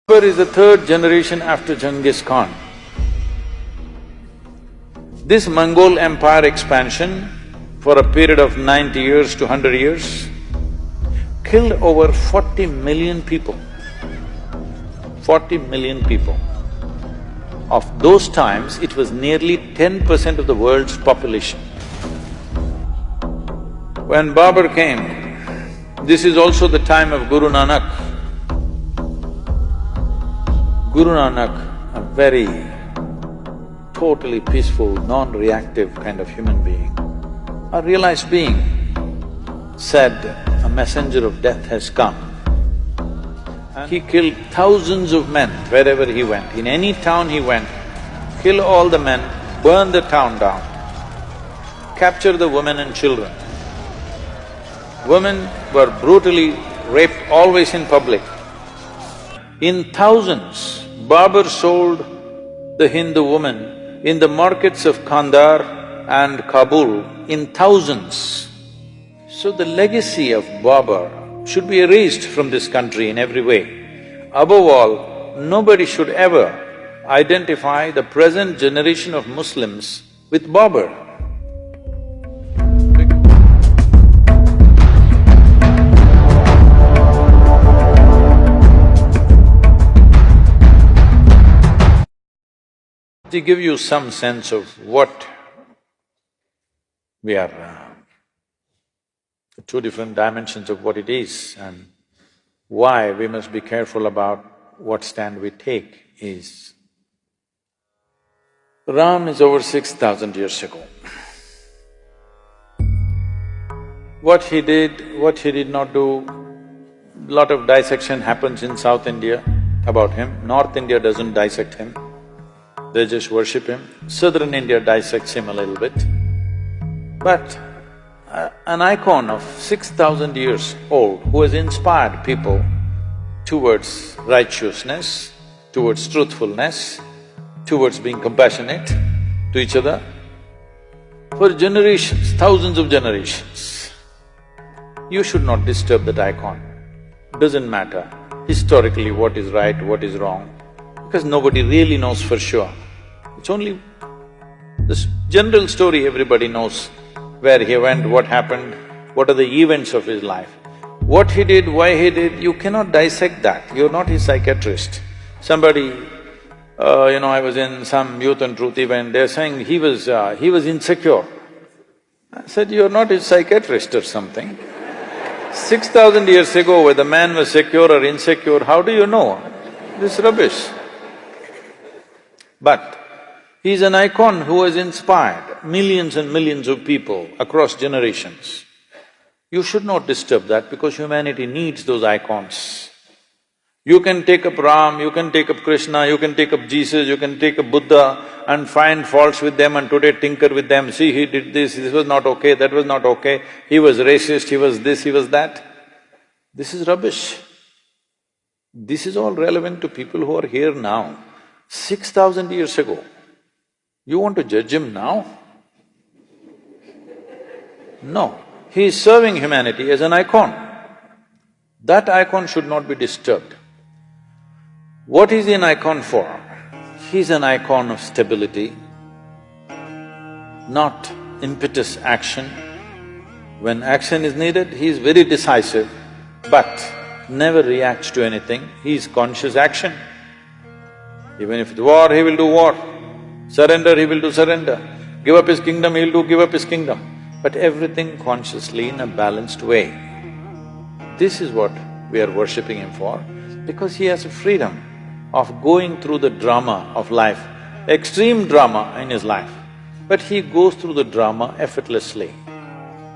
Babar is the third generation after Genghis Khan. This Mongol empire expansion for a period of 90 years to 100 years killed over 40 million people. 40 million people. Of those times, it was nearly 10% of the world's population. When Babar came, this is also the time of Guru Nanak. Guru Nanak, a very totally peaceful, non-reactive kind of human being, a realized being, said, a messenger of death has come. He killed thousands of men wherever he went. In any town he went, kill all the men, burn the town down, capture the women and children. Women were brutally raped always in public. In thousands, Babar sold the Hindu woman in the markets of Kandahar and Kabul in thousands. So the legacy of Babar should be erased from this country in every way. Above all, nobody should ever identify the present generation of Muslims with Babar. To give you some sense of what we are… two different dimensions of what it is and why we must be careful about what stand we take is… Ram is over 6,000 years ago. What he did not do, lot of dissection happens in South India about him. North India doesn't dissect him, they just worship him. Southern India dissects him a little bit. But an icon of 6,000 years old who has inspired people towards righteousness, towards truthfulness, towards being compassionate to each other, for generations, thousands of generations. You should not disturb that icon. Doesn't matter historically what is right, what is wrong, because nobody really knows for sure. It's only this general story everybody knows, where he went, what happened, what are the events of his life. What he did, why he did, you cannot dissect that, you're not his psychiatrist. Somebody, I was in some Youth and Truth event, they're saying he was insecure. I said, you're not his psychiatrist or something. 6,000 years ago, whether man was secure or insecure, how do you know? This is rubbish. But he's an icon who has inspired millions and millions of people across generations. You should not disturb that because humanity needs those icons. You can take up Ram, you can take up Krishna, you can take up Jesus, you can take up Buddha and find faults with them and today tinker with them. See, he did this was not okay, that was not okay, he was racist, he was this, he was that. This is rubbish. This is all relevant to people who are here now. 6,000 years ago, you want to judge him now? No, he is serving humanity as an icon. That icon should not be disturbed. What is he an icon for? He's an icon of stability, not impetus action. When action is needed, he is very decisive, but never reacts to anything, he is conscious action. Even if it's war, he will do war. Surrender, he will do surrender. Give up his kingdom, he will do give up his kingdom. But everything consciously in a balanced way. This is what we are worshipping him for, because he has a freedom of going through the drama of life, extreme drama in his life. But he goes through the drama effortlessly.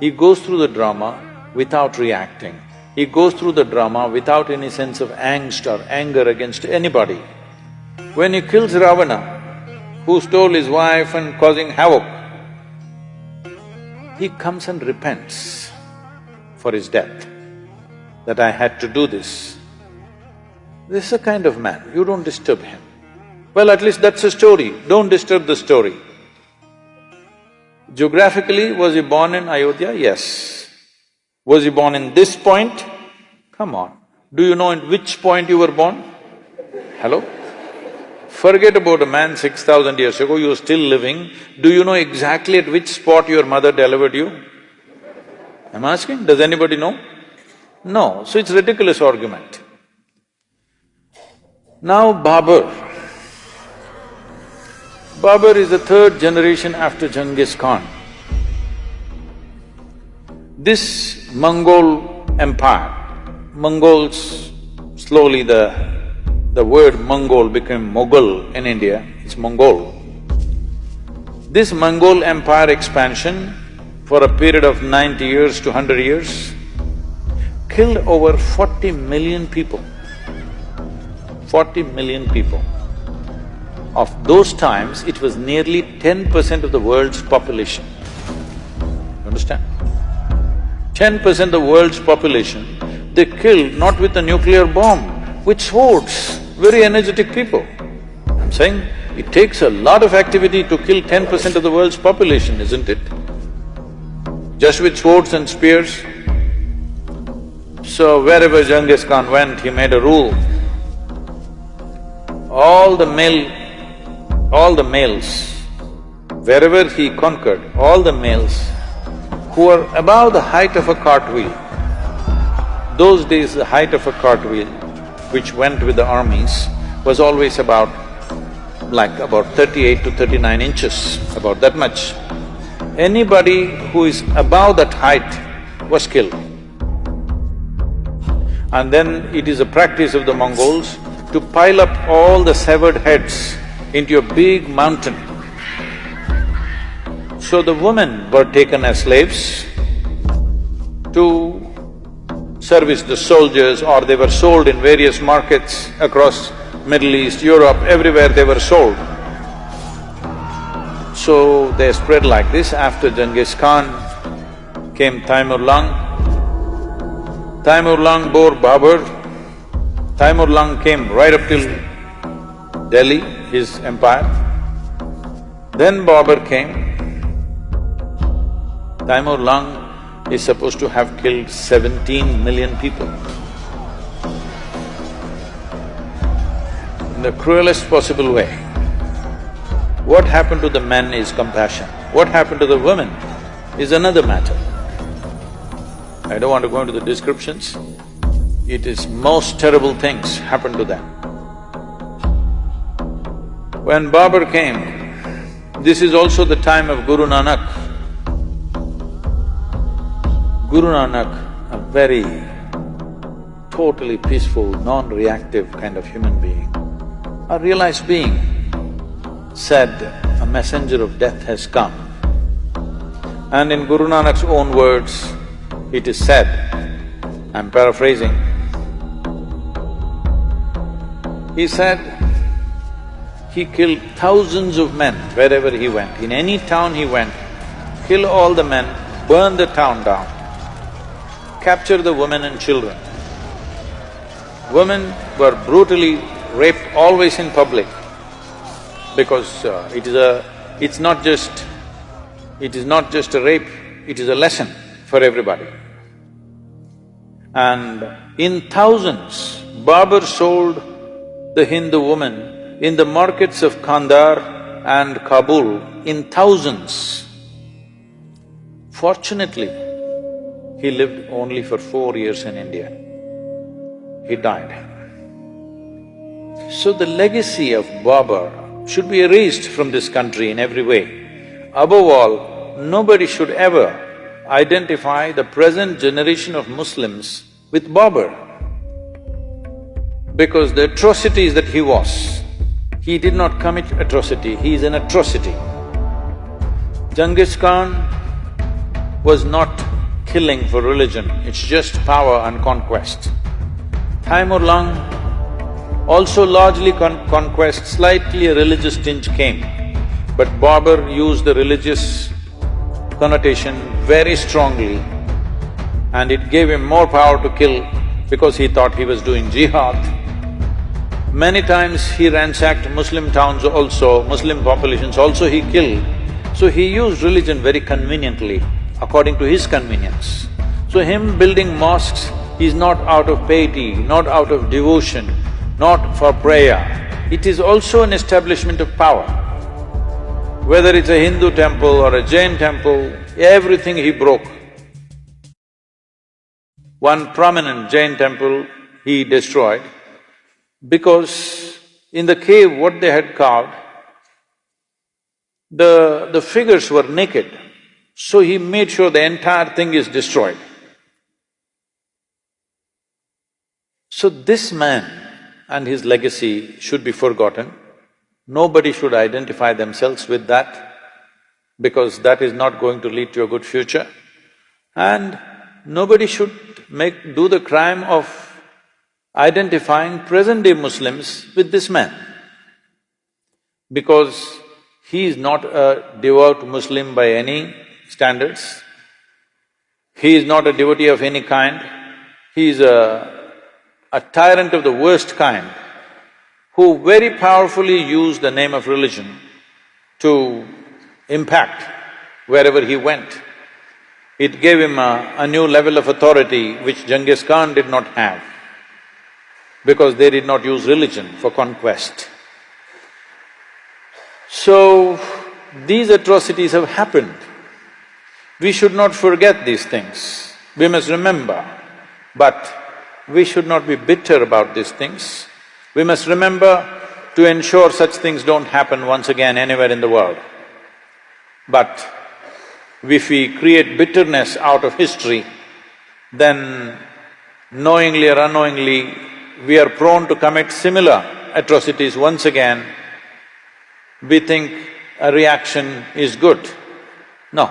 He goes through the drama without reacting. He goes through the drama without any sense of angst or anger against anybody. When he kills Ravana, who stole his wife and causing havoc, he comes and repents for his death, that I had to do this. This is a kind of man, you don't disturb him. Well, at least that's a story, don't disturb the story. Geographically, was he born in Ayodhya? Yes. Was he born in this point? Come on, do you know in which point you were born? Hello? Forget about a man 6,000 years ago, you're still living. Do you know exactly at which spot your mother delivered you? I'm asking, does anybody know? No, so it's a ridiculous argument. Now Babar. Babar is the third generation after Genghis Khan. This Mongol empire, Mongols, slowly the word Mongol became Mughal in India, it's Mongol. This Mongol empire expansion for a period of 90 years to 100 years killed over 40 million people. 40 million people. Of those times, it was nearly 10% of the world's population. You understand? 10% of the world's population, they killed not with a nuclear bomb, with swords, very energetic people. I'm saying, it takes a lot of activity to kill 10% of the world's population, isn't it? Just with swords and spears. So wherever Genghis Khan went, he made a rule. All the males, wherever he conquered, all the males who were above the height of a cartwheel. Those days the height of a cartwheel, which went with the armies, was always about 38 to 39 inches, about that much. Anybody who is above that height was killed. And then it is a practice of the Mongols to pile up all the severed heads into a big mountain. So the women were taken as slaves to service the soldiers, or they were sold in various markets across Middle East, Europe, everywhere they were sold. So they spread like this. After Genghis Khan came Taimur-Lang. Taimur-Lang bore Babar. Taimur-Lang came right up till Delhi, his empire. Then Babar came. Taimur-Lang is supposed to have killed 17 million people. In the cruelest possible way. What happened to the men is compassion. What happened to the women is another matter. I don't want to go into the descriptions. It is most terrible things happened to them. When Babar came, this is also the time of Guru Nanak. Guru Nanak, a very totally peaceful, non-reactive kind of human being, a realized being, said, "A messenger of death has come." And in Guru Nanak's own words, it is said, I'm paraphrasing, he said, he killed thousands of men wherever he went. In any town he went, kill all the men, burn the town down, capture the women and children. Women were brutally raped always in public, because it is not just a rape, it is a lesson for everybody. And in thousands, Babar sold the Hindu woman in the markets of Kandahar and Kabul in thousands. Fortunately, he lived only for 4 years in India. He died. So the legacy of Babar should be erased from this country in every way. Above all, nobody should ever identify the present generation of Muslims with Babar, because the atrocities that he did not commit atrocity, he is an atrocity. Genghis Khan was not killing for religion, it's just power and conquest. Taimur-Lang also largely conquest, slightly a religious tinge came, but Babar used the religious connotation very strongly, and it gave him more power to kill because he thought he was doing jihad. Many times he ransacked Muslim towns also, Muslim populations also he killed. So he used religion very conveniently, according to his convenience. So him building mosques is not out of piety, not out of devotion, not for prayer. It is also an establishment of power. Whether it's a Hindu temple or a Jain temple, everything he broke. One prominent Jain temple he destroyed because in the cave what they had carved, the figures were naked, so he made sure the entire thing is destroyed. So this man and his legacy should be forgotten. Nobody should identify themselves with that because that is not going to lead to a good future. And nobody should do the crime of identifying present-day Muslims with this man because he is not a devout Muslim by any standards. He is not a devotee of any kind. He is a tyrant of the worst kind who very powerfully used the name of religion to impact wherever he went. It gave him a new level of authority which Genghis Khan did not have because they did not use religion for conquest. So, these atrocities have happened. We should not forget these things. We must remember, but we should not be bitter about these things. We must remember to ensure such things don't happen once again anywhere in the world. But if we create bitterness out of history, then knowingly or unknowingly, we are prone to commit similar atrocities once again. We think a reaction is good. No,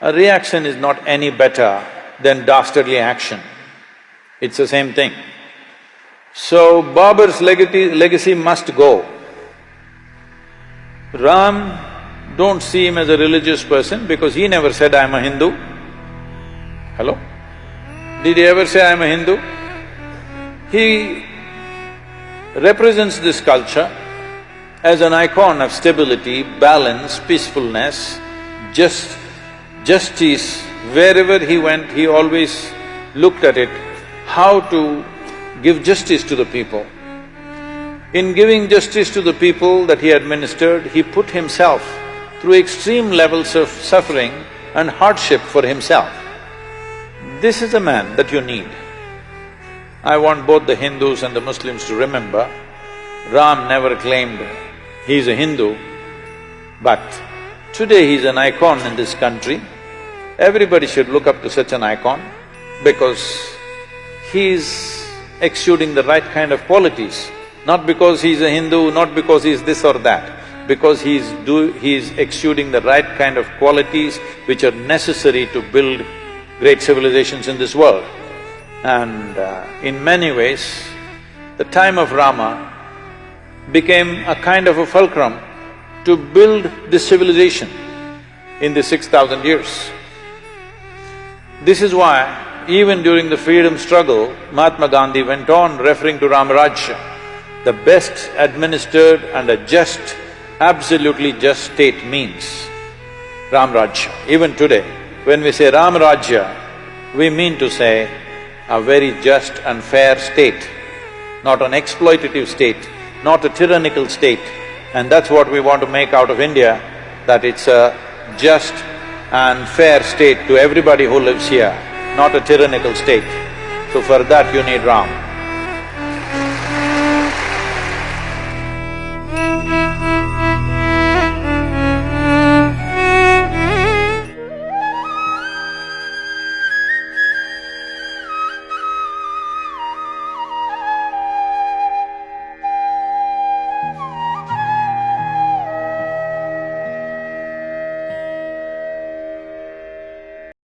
a reaction is not any better than dastardly action. It's the same thing. So, Babar's legacy must go. Ram, don't see him as a religious person because he never said, "I'm a Hindu." Hello? Did he ever say, "I'm a Hindu"? He represents this culture as an icon of stability, balance, peacefulness, justice. Wherever he went, he always looked at it, how to give justice to the people. In giving justice to the people that he administered, he put himself through extreme levels of suffering and hardship for himself. This is a man that you need. I want both the Hindus and the Muslims to remember, Ram never claimed he is a Hindu, but today he is an icon in this country. Everybody should look up to such an icon because he is exuding the right kind of qualities, not because he is a Hindu, not because he is this or that, because he is exuding the right kind of qualities which are necessary to build great civilizations in this world. And in many ways, the time of Rama became a kind of a fulcrum to build this civilization in the 6,000 years. This is why even during the freedom struggle, Mahatma Gandhi went on referring to Ram Rajya, the best administered and a just, absolutely just state means Ram Rajya. Even today, when we say Ram Rajya, we mean to say a very just and fair state, not an exploitative state, not a tyrannical state. And that's what we want to make out of India, that it's a just and fair state to everybody who lives here, not a tyrannical state. So for that you need Ram.